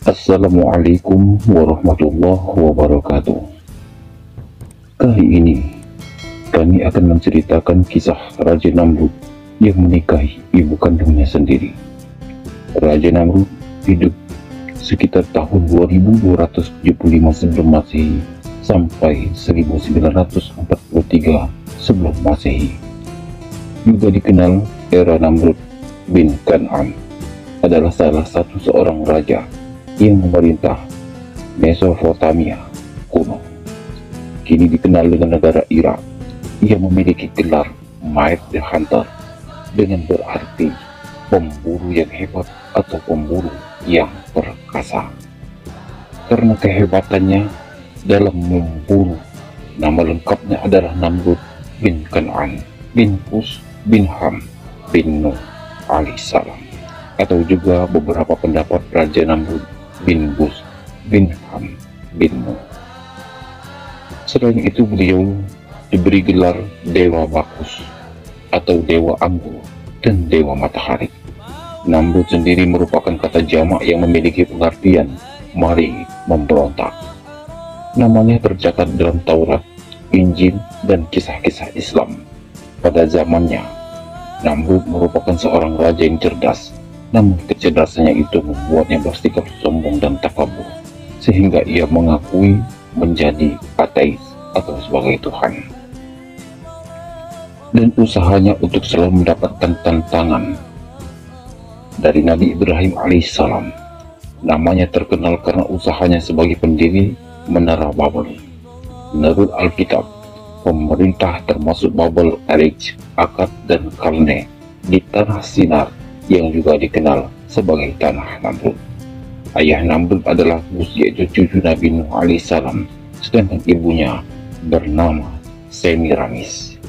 Assalamualaikum warahmatullahi wabarakatuh. Kali ini kami akan menceritakan kisah Raja Namrud yang menikahi ibu kandungnya sendiri. Raja Namrud hidup sekitar tahun 2275 sebelum Masehi sampai 1943 sebelum Masehi. Juga dikenal era Namrud bin Kan'an, adalah salah satu seorang raja yang memerintah Mesopotamia kuno. Kini dikenal dengan negara Irak. Ia memiliki gelar Might the Hunter, dengan berarti pemburu yang hebat atau pemburu yang perkasa. Karena kehebatannya dalam memburu, nama lengkapnya adalah Namrud bin Kan'an bin Kus bin Ham bin Nuh alaihissalam, atau juga beberapa pendapat Raja Namrud bin Kus bin Ham bin Nuh. Selain itu, beliau diberi gelar Dewa Bakus atau Dewa Anggur dan Dewa Matahari. Namrud sendiri merupakan kata jamak yang memiliki pengertian mari memberontak. Namanya tercatat dalam Taurat, Injil, dan kisah-kisah Islam. Pada zamannya, Namrud merupakan seorang raja yang cerdas, namun kecerdasannya itu membuatnya bersikap sombong dan takabur, sehingga ia mengakui menjadi ateis atau sebagai Tuhan. Dan usahanya untuk selalu mendapatkan tantangan dari Nabi Ibrahim alaihissalam. Namanya terkenal karena usahanya sebagai pendiri Menara Babel. Menurut Alkitab, pemerintah termasuk Babel, Erech, Akkad, dan Kalne di tanah Sinar yang juga dikenal sebagai tanah Namrud. Ayah Namrud adalah Kus, yaitu cucu Nabi Nuh alaihissalam, sedangkan ibunya bernama Semiramis.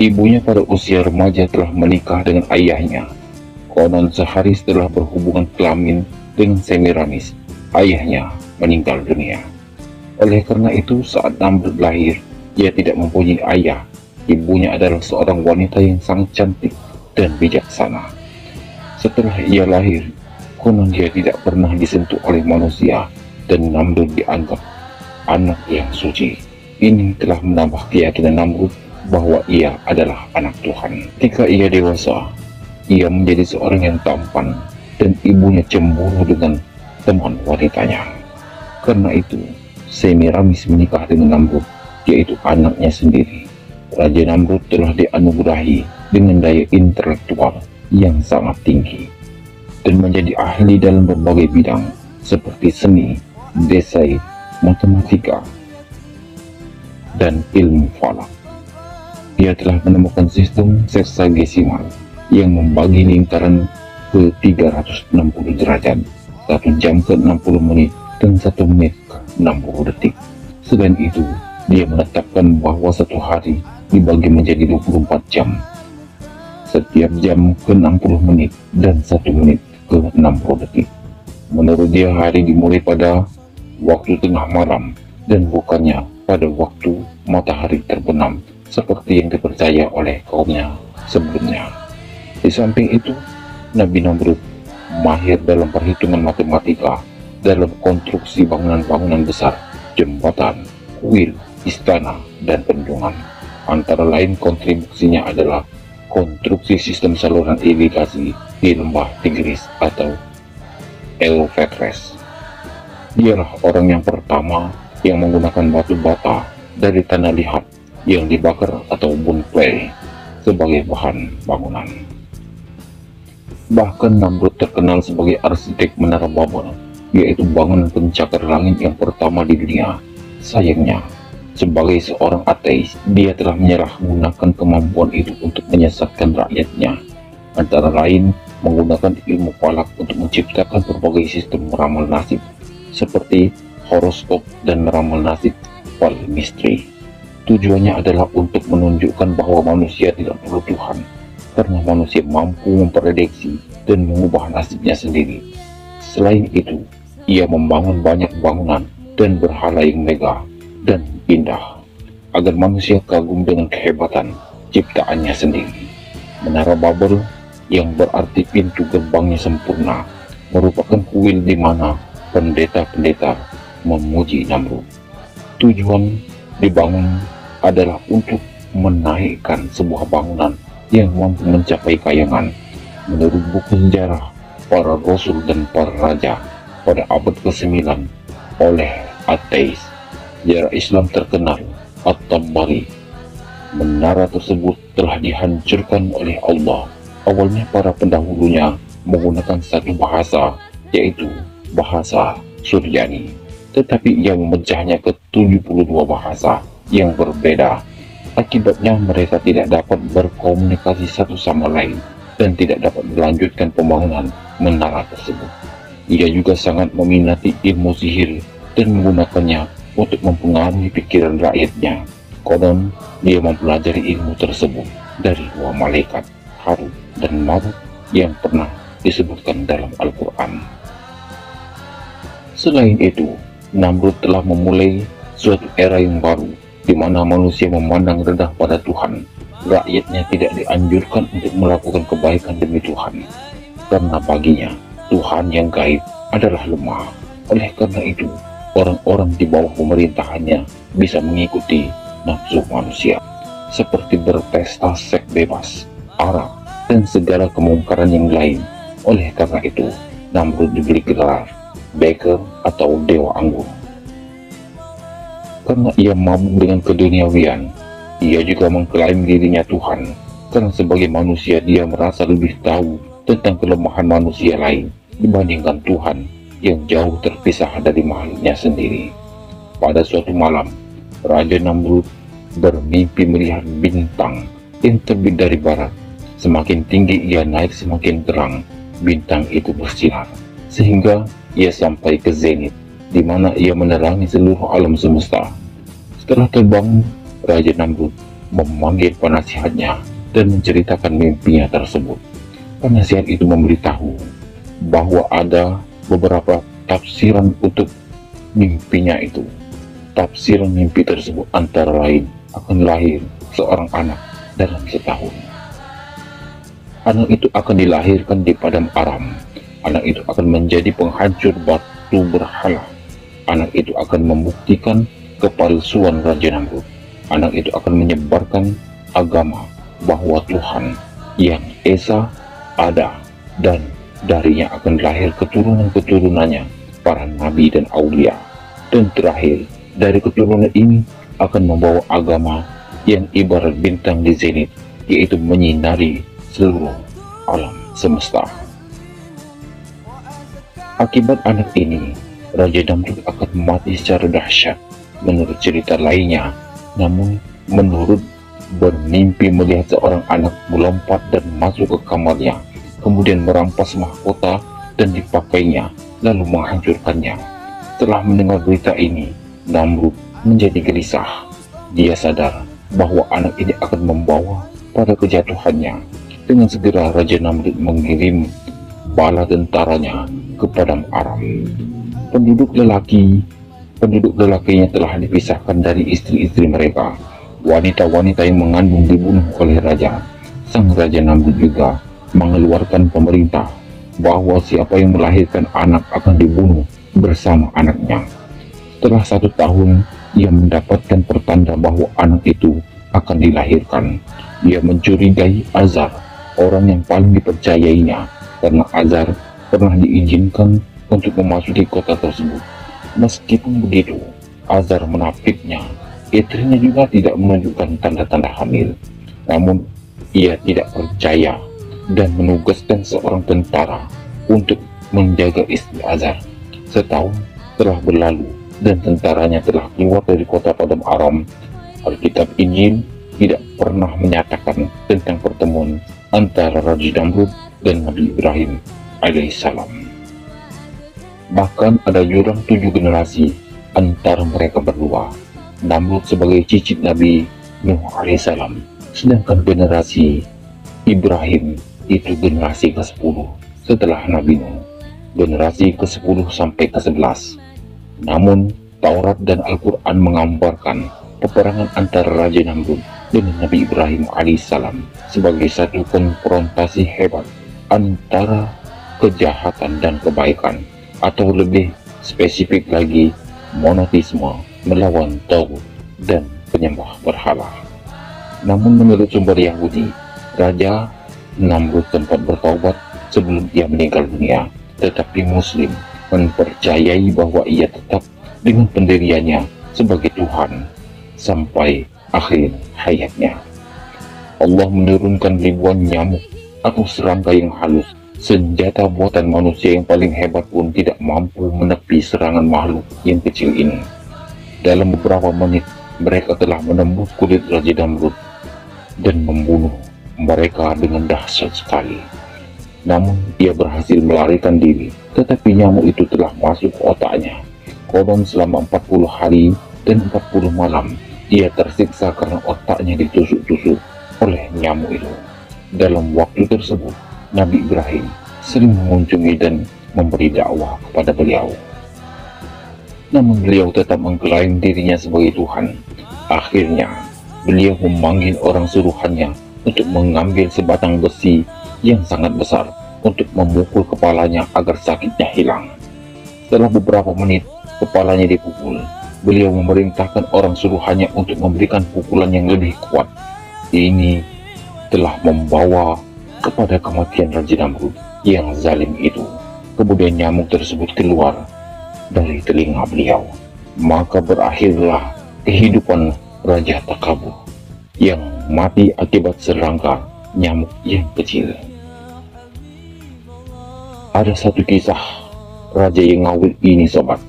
Ibunya pada usia remaja telah menikah dengan ayahnya. Konon sehari setelah berhubungan kelamin dengan Semiramis, ayahnya meninggal dunia. Oleh karena itu, saat Namrud lahir, ia tidak mempunyai ayah. Ibunya adalah seorang wanita yang sangat cantik dan bijaksana. Setelah ia lahir, konon dia tidak pernah disentuh oleh manusia, dan Namrud dianggap anak yang suci. Ini telah menambah keyakinan Namrud bahwa ia adalah anak Tuhan. Ketika ia dewasa, ia menjadi seorang yang tampan, dan ibunya cemburu dengan teman wanitanya. Karena itu, Semiramis menikah dengan Namrud, yaitu anaknya sendiri. Raja Namrud telah dianugerahi dengan daya intelektual yang sangat tinggi dan menjadi ahli dalam berbagai bidang seperti seni, desain, matematika, dan ilmu falak. Dia telah menemukan sistem seksagesimal yang membagi lingkaran ke 360 derajat, 1 jam ke 60 menit, dan 1 menit ke 60 detik. Selain itu, dia menetapkan bahwa satu hari dibagi menjadi 24 jam, setiap jam ke 60 menit dan 1 menit ke 60 detik. Menurut dia, hari dimulai pada waktu tengah malam dan bukannya pada waktu matahari terbenam seperti yang dipercaya oleh kaumnya sebelumnya. Di samping itu, Nabi Namrud mahir dalam perhitungan matematika, dalam konstruksi bangunan-bangunan besar, jembatan, kuil, istana, dan bendungan. Antara lain kontribusinya adalah konstruksi sistem saluran irigasi di lembah Tigris atau Euphrates. Dialah orang yang pertama yang menggunakan batu bata dari tanah liat yang dibakar atau bone clay sebagai bahan bangunan. Bahkan Namrud terkenal sebagai arsitek Menara Babel, yaitu bangunan pencakar langit yang pertama di dunia. Sayangnya, sebagai seorang ateis, dia telah menyalahgunakan kemampuan itu untuk menyesatkan rakyatnya, antara lain menggunakan ilmu falak untuk menciptakan berbagai sistem meramal nasib seperti horoskop dan meramal nasib palmistry. Tujuannya adalah untuk menunjukkan bahwa manusia tidak perlu Tuhan, karena manusia mampu memprediksi dan mengubah nasibnya sendiri. Selain itu, ia membangun banyak bangunan dan berhala yang megah dan indah, agar manusia kagum dengan kehebatan ciptaannya sendiri. Menara Babel yang berarti pintu gerbangnya sempurna merupakan kuil di mana pendeta-pendeta memuji Namrud. Tujuan dibangun adalah untuk menaikkan sebuah bangunan yang mampu mencapai kayangan. Menurut buku sejarah para rasul dan para raja pada abad ke-9 oleh ateis sejarah Islam terkenal At-Tabari, menara tersebut telah dihancurkan oleh Allah. Awalnya para pendahulunya menggunakan satu bahasa, yaitu bahasa Suryani, tetapi ia memecahnya ke 72 bahasa yang berbeda. Akibatnya mereka tidak dapat berkomunikasi satu sama lain dan tidak dapat melanjutkan pembangunan menara tersebut. Ia juga sangat meminati ilmu sihir dan menggunakannya untuk mempengaruhi pikiran rakyatnya. Konon dia mempelajari ilmu tersebut dari dua malaikat, Harut dan Marut, yang pernah disebutkan dalam Al-Quran. Selain itu, Namrud telah memulai suatu era yang baru, di mana manusia memandang rendah pada Tuhan. Rakyatnya tidak dianjurkan untuk melakukan kebaikan demi Tuhan, karena baginya Tuhan yang gaib adalah lemah. Oleh karena itu, orang-orang di bawah pemerintahannya bisa mengikuti nafsu manusia, seperti berpesta seks bebas, arak, dan segala kemungkaran yang lain. Oleh karena itu, Namrud diberi gelar Baker atau Dewa Anggur. Karena ia mabuk dengan keduniawian, ia juga mengklaim dirinya Tuhan. Karena sebagai manusia dia merasa lebih tahu tentang kelemahan manusia lain dibandingkan Tuhan yang jauh terpisah dari makhluknya sendiri. Pada suatu malam, Raja Namrud bermimpi melihat bintang yang terbit dari barat. Semakin tinggi ia naik, semakin terang bintang itu bersinar, sehingga ia sampai ke zenit, di mana ia menerangi seluruh alam semesta. Setelah terbang, Raja Namrud memanggil penasihatnya dan menceritakan mimpinya tersebut. Penasihat itu memberitahu bahwa ada beberapa tafsiran untuk mimpinya itu. Tafsiran mimpi tersebut antara lain akan lahir seorang anak dalam setahun. Anak itu akan dilahirkan di padang Aram. Anak itu akan menjadi penghancur batu berhala. Anak itu akan membuktikan kepalsuan Raja Namrud. Anak itu akan menyebarkan agama bahwa Tuhan yang Esa ada, dan darinya akan lahir keturunan-keturunannya, para nabi dan aulia. Dan terakhir, dari keturunan ini akan membawa agama yang ibarat bintang di zenit, yaitu menyinari seluruh alam semesta. Akibat anak ini, Raja Namrud akan mati secara dahsyat menurut cerita lainnya. Namun menurut bermimpi melihat seorang anak melompat dan masuk ke kamarnya, kemudian merampas mahkota dan dipakainya, lalu menghancurkannya. Setelah mendengar berita ini, Namrud menjadi gelisah. Dia sadar bahwa anak ini akan membawa pada kejatuhannya. Dengan segera Raja Namrud mengirim bala tentaranya ke padang Aram. Penduduk lelakinya telah dipisahkan dari istri-istri mereka. Wanita-wanita yang mengandung dibunuh oleh raja. Sang Raja Namrud juga mengeluarkan pemerintah bahwa siapa yang melahirkan anak akan dibunuh bersama anaknya. Setelah 1 tahun, ia mendapatkan pertanda bahwa anak itu akan dilahirkan. Ia mencurigai Azar, orang yang paling dipercayainya, karena Azar pernah diizinkan untuk memasuki kota tersebut. Meskipun begitu, Azar menapiknya. Istrinya juga tidak menunjukkan tanda-tanda hamil. Namun, ia tidak percaya dan menugaskan seorang tentara untuk menjaga istri Azar. Setahun telah berlalu dan tentaranya telah keluar dari kota padang Aram. Alkitab Injil tidak pernah menyatakan tentang pertemuan antara Raja Namrud dan Nabi Ibrahim alaihissalam. Bahkan ada jurang 7 generasi antara mereka berdua. Namrud sebagai cicit Nabi Nuh alaihissalam, sedangkan generasi Ibrahim itu generasi ke-10 setelah Nabi Nuh, generasi ke-10 sampai ke-11. Namun Taurat dan Al-Quran menggambarkan peperangan antara Raja Namrud dengan Nabi Ibrahim alaihissalam sebagai satu konfrontasi hebat antara kejahatan dan kebaikan, atau lebih spesifik lagi, monoteisme, melawan Tauhid dan penyembah berhala. Namun menurut sumber Yahudi, Raja Namrud sempat bertaubat sebelum ia meninggal dunia, tetapi Muslim mempercayai bahwa ia tetap dengan pendiriannya sebagai Tuhan sampai akhir hayatnya. Allah menurunkan ribuan nyamuk atau serangga yang halus, senjata buatan manusia yang paling hebat pun tidak mampu menepi serangan makhluk yang kecil ini. Dalam beberapa menit, mereka telah menembus kulit Raja Namrud dan membunuh mereka dengan dahsyat sekali. Namun, ia berhasil melarikan diri, tetapi nyamuk itu telah masuk ke otaknya. Konon selama 40 hari dan 40 malam, ia tersiksa karena otaknya ditusuk-tusuk oleh nyamuk itu. Dalam waktu tersebut, Nabi Ibrahim sering mengunjungi dan memberi dakwah kepada beliau. Namun beliau tetap mengklaim dirinya sebagai Tuhan. Akhirnya, beliau memanggil orang suruhannya untuk mengambil sebatang besi yang sangat besar untuk memukul kepalanya agar sakitnya hilang. Setelah beberapa menit, kepalanya dipukul. Beliau memerintahkan orang suruhannya untuk memberikan pukulan yang lebih kuat. Ini telah membawa kepada kematian Raja Namrud yang zalim itu. Kemudian nyamuk tersebut keluar dari telinga beliau. Maka berakhirlah kehidupan Raja Takabur yang mati akibat serangga nyamuk yang kecil. Ada satu kisah raja yang ngawur ini sobat,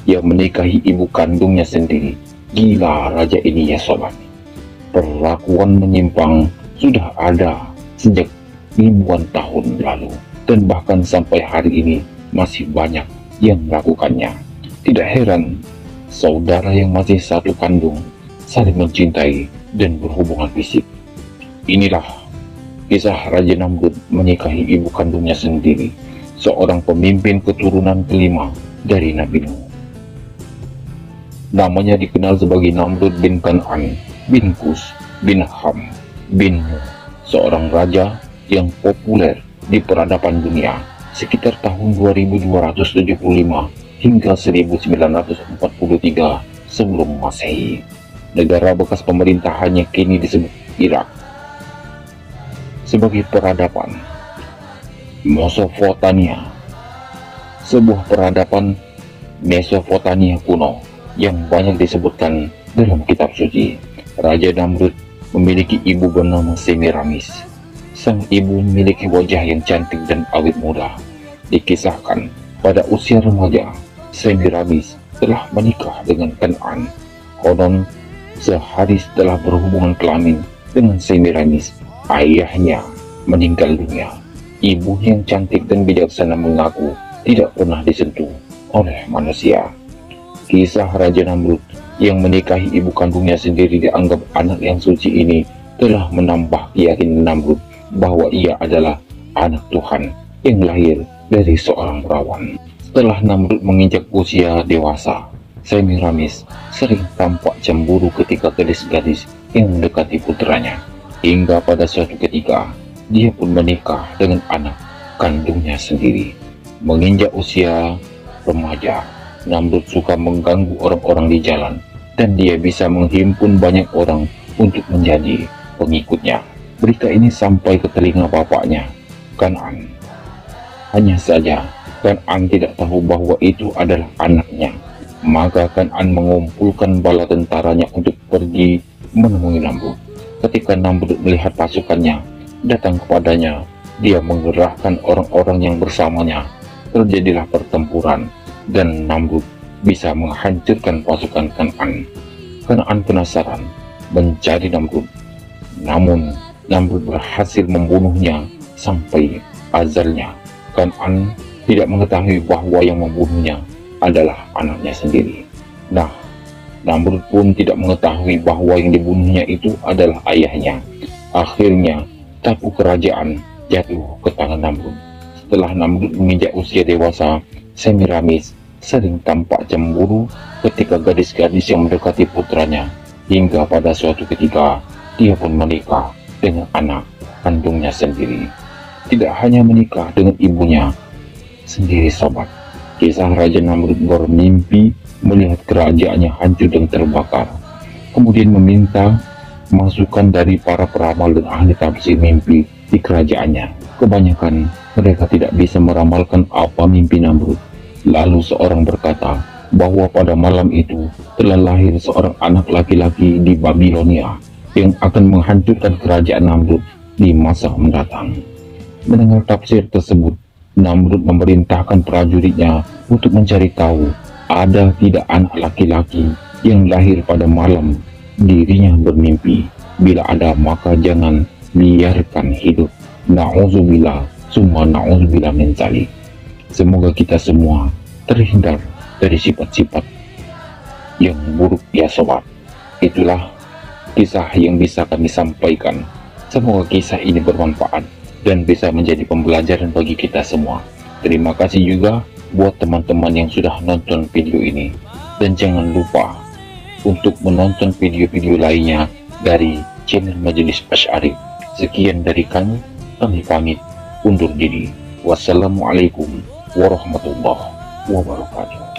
yang menikahi ibu kandungnya sendiri. Gila raja ini ya sobat. Perlakuan menyimpang sudah ada sejak ribuan tahun lalu, dan bahkan sampai hari ini masih banyak yang melakukannya. Tidak heran saudara yang masih satu kandung saling mencintai dan berhubungan fisik. Inilah kisah Raja Namrud menikahi ibu kandungnya sendiri, seorang pemimpin keturunan kelima dari Nabi Nuh. Namanya dikenal sebagai Namrud bin Kan'an bin Kus bin Ham bin Nuh, seorang raja yang populer di peradaban dunia sekitar tahun 2275 hingga 1943 sebelum Masehi. Negara bekas pemerintahannya kini disebut Irak. Sebagai peradaban Mesopotamia, sebuah peradaban Mesopotamia kuno yang banyak disebutkan dalam kitab suci. Raja Namrud memiliki ibu bernama Semiramis. Sang ibu memiliki wajah yang cantik dan awet muda. Dikisahkan pada usia remaja, Semiramis telah menikah dengan Kan'an. Konon sehari setelah berhubungan kelamin dengan Semiramis, ayahnya meninggal dunia. Ibu yang cantik dan bijaksana mengaku tidak pernah disentuh oleh manusia. Kisah Raja Namrud yang menikahi ibu kandungnya sendiri dianggap anak yang suci ini telah menambah keyakinan Namrud bahwa ia adalah anak Tuhan yang lahir dari seorang perawan. Setelah Namrud menginjak usia dewasa, Semiramis sering tampak cemburu ketika gadis-gadis yang mendekati putranya. Hingga pada suatu ketika, dia pun menikah dengan anak kandungnya sendiri. Menginjak usia remaja, Namrud suka mengganggu orang-orang di jalan, dan dia bisa menghimpun banyak orang untuk menjadi pengikutnya. Berita ini sampai ke telinga bapaknya, Kan'an. Hanya saja, Kan'an tidak tahu bahwa itu adalah anaknya. Maka Kan'an mengumpulkan bala tentaranya untuk pergi menemui Namrud. Ketika Namrud melihat pasukannya datang kepadanya, dia mengerahkan orang-orang yang bersamanya. Terjadilah pertempuran, dan Namrud bisa menghancurkan pasukan Kan'an. Kan'an penasaran mencari Namrud, namun Namrud berhasil membunuhnya sampai ajalnya. Kan'an tidak mengetahui bahwa yang membunuhnya adalah anaknya sendiri. Nah, Namrud pun tidak mengetahui bahwa yang dibunuhnya itu adalah ayahnya. Akhirnya, takluk kerajaan jatuh ke tangan Namrud. Setelah Namrud menginjak usia dewasa, Semiramis sering tampak cemburu ketika gadis-gadis yang mendekati putranya. Hingga pada suatu ketika, dia pun menikah dengan anak kandungnya sendiri. Tidak hanya menikah dengan ibunya, sendiri sobat. Kisah Raja Namrud bermimpi melihat kerajaannya hancur dan terbakar. Kemudian meminta masukan dari para peramal dan ahli tafsir mimpi di kerajaannya. Kebanyakan mereka tidak bisa meramalkan apa mimpi Namrud. Lalu seorang berkata bahwa pada malam itu telah lahir seorang anak laki-laki di Babilonia yang akan menghancurkan kerajaan Namrud di masa mendatang. Mendengar tafsir tersebut, Namrud memerintahkan prajuritnya untuk mencari tahu ada tidak anak laki-laki yang lahir pada malam dirinya bermimpi. Bila ada, maka jangan biarkan hidup. Na'udzubillah, summa na'udzubillah min dzalik. Semoga kita semua terhindar dari sifat-sifat yang buruk ya sobat. Itulah kisah yang bisa kami sampaikan. Semoga kisah ini bermanfaat dan bisa menjadi pembelajaran bagi kita semua. Terima kasih juga buat teman-teman yang sudah nonton video ini. Dan jangan lupa untuk menonton video-video lainnya dari channel Majelis Asy'ari. Sekian dari kami pamit undur diri. Wassalamualaikum warahmatullahi wabarakatuh.